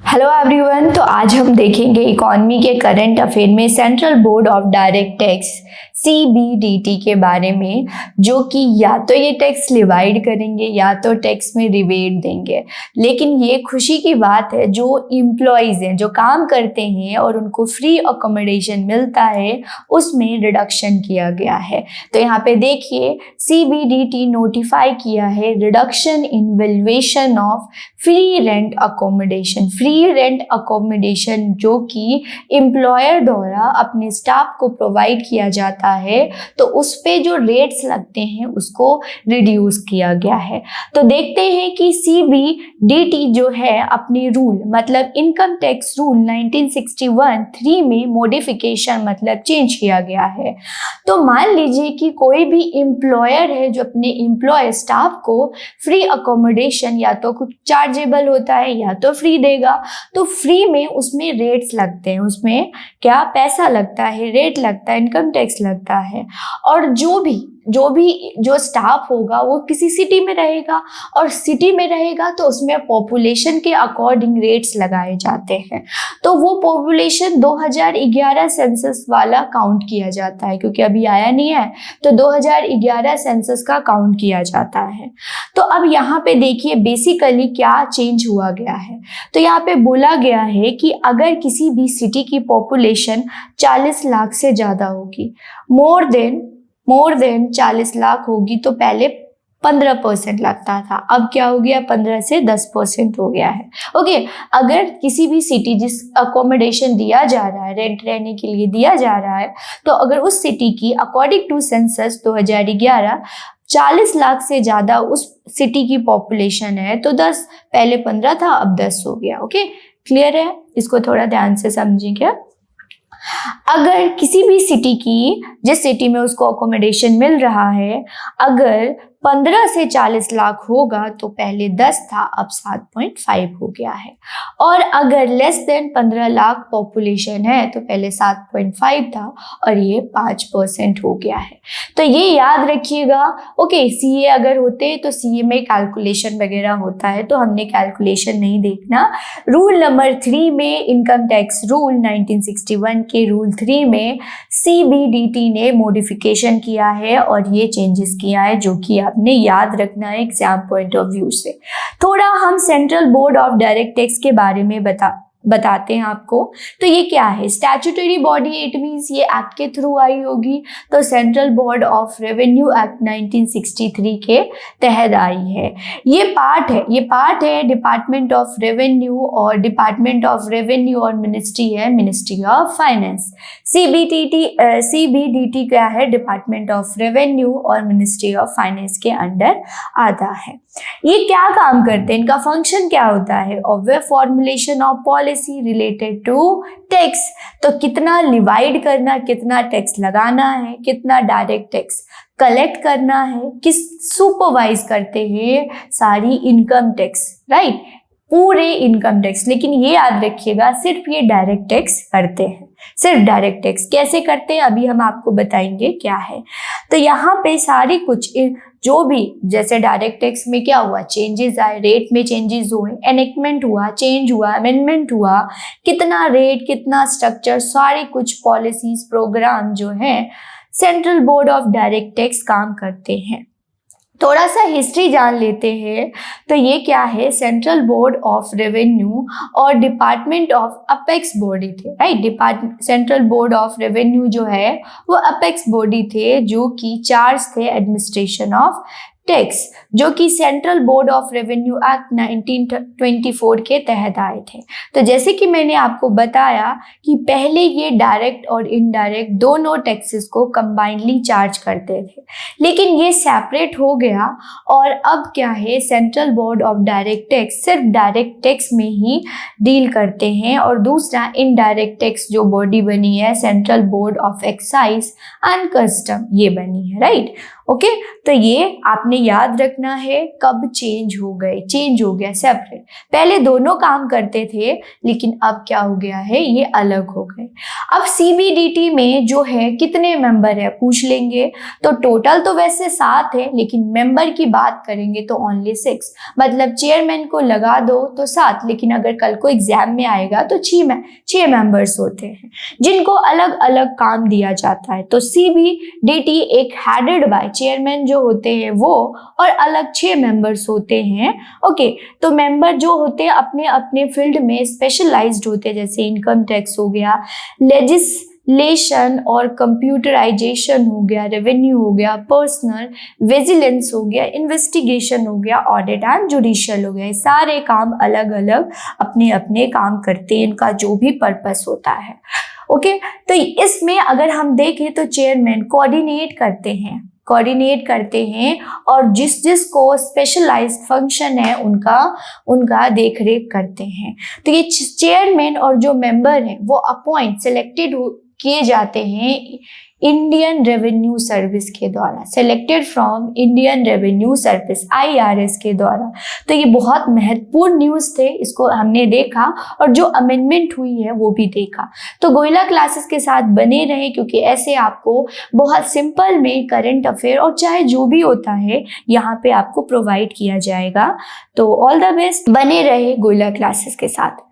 Hello everyone. तो आज हम देखेंगे इकॉनमी के करंट अफेयर में central board of direct tax CBDT के बारे में, जो कि या तो ये टैक्स लिवाइड करेंगे या तो टैक्स में रिबेट देंगे। लेकिन ये खुशी की बात है, जो इम्प्लॉयज़ हैं, जो काम करते हैं और उनको फ्री अकोमोडेशन मिलता है, उसमें रिडक्शन किया गया है। तो यहाँ पे देखिए CBDT नोटिफाई किया है reduction in valuation of free rent accommodation. Free rent accommodation जो कि एम्प्लॉयर द्वारा अपने स्टाफ को प्रोवाइड किया जाता है, तो उस पे जो रेट्स लगते हैं उसको रिड्यूस किया गया है। तो देखते हैं कि CBDT जो है अपने रूल मतलब इनकम टैक्स रूल 1961 में मॉडिफिकेशन मतलब चेंज किया गया है। तो मान लीजिए कि कोई भी एम्प्लॉयर है जो अपने एम्प्लॉय स्टाफ को फ्री अकोमोडेशन या तो कुछ चार्जेबल होता है या तो फ्री देगा, तो फ्री में उसमें रेट्स लगते हैं, उसमें क्या पैसा लगता है, रेट लगता है, इनकम टैक्स लगता है। और जो स्टाफ होगा वो किसी सिटी में रहेगा, और सिटी में रहेगा तो उसमें पॉपुलेशन के अकॉर्डिंग रेट्स लगाए जाते हैं। तो वो पॉपुलेशन 2011 सेंसस वाला काउंट किया जाता है, क्योंकि अभी आया नहीं है, तो 2011 सेंसस का काउंट किया जाता है। तो अब यहाँ पे देखिए बेसिकली क्या चेंज हुआ गया है। तो यहाँ पे बोला गया है कि अगर किसी भी सिटी की पॉपुलेशन 40 लाख से ज़्यादा होगी, मोर देन 40 लाख होगी, तो पहले 15% लगता था, अब क्या हो गया 15 से 10% हो गया है। ओके, अगर किसी भी सिटी जिस अकोमोडेशन दिया जा रहा है, रेंट रहने के लिए दिया जा रहा है, तो अगर उस सिटी की अकॉर्डिंग टू सेंसस 2011 40 लाख से ज़्यादा उस सिटी की पॉपुलेशन है, तो 10, पहले 15 था अब 10 हो गया। ओके, क्लियर है? इसको थोड़ा ध्यान से समझिए। अगर किसी भी सिटी की, जिस सिटी में उसको अकोमोडेशन मिल रहा है, अगर 15 से 40 लाख होगा तो पहले 10 था, अब 7.5 हो गया है। और अगर लेस देन 15 लाख पॉपुलेशन है तो पहले 7.5 था और ये 5% हो गया है। तो ये याद रखिएगा। ओके, CA अगर होते तो CA में कैलकुलेशन वगैरह होता है, तो हमने कैलकुलेशन नहीं देखना। रूल नंबर 3 में, इनकम टैक्स रूल 1961 के रूल 3 में CBDT ने मॉडिफिकेशन किया है और ये चेंजेस किया है, जो कि आपने याद रखना है एग्जाम पॉइंट ऑफ व्यू से। थोड़ा हम central board of direct tax के बारे में बताते हैं आपको। तो ये क्या है? स्टैट्यूटरी बॉडी, इट मीन्स ये एक्ट के थ्रू आई होगी, तो central board of revenue act 1963 के तहत आई है। ये पार्ट है डिपार्टमेंट ऑफ रेवेन्यू, और डिपार्टमेंट ऑफ रेवेन्यू और मिनिस्ट्री है मिनिस्ट्री ऑफ फाइनेंस। CBDT क्या है? डिपार्टमेंट ऑफ रेवेन्यू और मिनिस्ट्री ऑफ फाइनेंस के अंडर आता है। ये क्या काम करते हैं, इनका फंक्शन क्या होता है? Obvious formulation of policy related to tax. तो कितना लिवाइड करना, कितना टैक्स लगाना है, कितना डायरेक्ट टैक्स कलेक्ट करना है, किस सुपरवाइज करते हैं सारी इनकम टैक्स, राइट, पूरे इनकम टैक्स। लेकिन ये याद रखिएगा सिर्फ ये डायरेक्ट टैक्स करते हैं, सिर्फ डायरेक्ट टैक्स। कैसे करते हैं अभी हम आपको बताएंगे क्या है। तो यहाँ पे सारी कुछ जो भी, जैसे डायरेक्ट टैक्स में क्या हुआ, चेंजेस आए, रेट में चेंजेस हुए, एनेक्टमेंट हुआ, चेंज हुआ, अमेंडमेंट हुआ, कितना रेट, कितना स्ट्रक्चर, सारी कुछ पॉलिसीज, प्रोग्राम जो हैं central board of direct tax काम करते हैं। थोड़ा सा हिस्ट्री जान लेते हैं। तो ये क्या है? सेंट्रल बोर्ड ऑफ रेवेन्यू और डिपार्टमेंट ऑफ अपेक्स बॉडी थे, right. Central board of revenue जो है वो अपेक्स बॉडी थे, जो कि चार्ज थे एडमिनिस्ट्रेशन ऑफ टैक्स, जो कि central board of revenue act 1924 के तहत आए थे। तो जैसे कि मैंने आपको बताया कि पहले ये डायरेक्ट और इनडायरेक्ट दोनों टैक्सेस को कंबाइनली चार्ज करते थे, लेकिन ये सेपरेट हो गया। और अब क्या है, central board of direct tax सिर्फ डायरेक्ट टैक्स में ही डील करते हैं, और दूसरा इनडायरेक्ट टैक्स जो बॉडी बनी है central board of excise and custom, ये बनी है, राइट। ओके, तो ये आपने याद रखना है कब चेंज हो गया सेपरेट। पहले दोनों काम करते थे लेकिन अब क्या हो गया है, ये अलग हो गए। अब CBDT में जो है कितने मेंबर है पूछ लेंगे, तो टोटल तो वैसे 7 है लेकिन मेंबर की बात करेंगे तो ओनली 6, मतलब चेयरमैन को लगा दो तो 7, लेकिन अगर कल को एग्जाम में आएगा तो 6 मेंबर्स होते हैं जिनको अलग अलग काम दिया जाता है। तो CBDT एक हेडेड बाय चेयरमैन जो होते हैं वो, और अलग 6 मेंबर्स होते हैं। ओके, तो मेंबर जो होते हैं अपने अपने फील्ड में स्पेशलाइज्ड होते हैं, जैसे इनकम टैक्स हो गया, लेजिस्लेशन और कंप्यूटराइजेशन हो गया, रेवेन्यू हो गया, पर्सनल विजिलेंस हो गया, इन्वेस्टिगेशन हो गया, ऑडिट एंड जुडिशियल हो गया। ये सारे काम अलग अलग अपने अपने काम करते हैं, इनका जो भी पर्पस होता है। ओके, तो इसमें अगर हम देखें तो चेयरमैन कोऑर्डिनेट करते हैं और जिस को स्पेशलाइज्ड फंक्शन है उनका देख रेख करते हैं। तो ये चेयरमैन और जो मेंबर हैं वो सेलेक्टेड किए जाते हैं इंडियन रेवेन्यू सर्विस के द्वारा, selected from Indian revenue service IRS के द्वारा। तो ये बहुत महत्वपूर्ण न्यूज़ थे, इसको हमने देखा और जो अमेंडमेंट हुई है वो भी देखा। तो गोयला क्लासेस के साथ बने रहे क्योंकि ऐसे आपको बहुत सिंपल में करंट अफेयर और चाहे जो भी होता है यहाँ पे आपको प्रोवाइड किया जाएगा। तो ऑल द बेस्ट, बने रहे गोयला क्लासेस के साथ।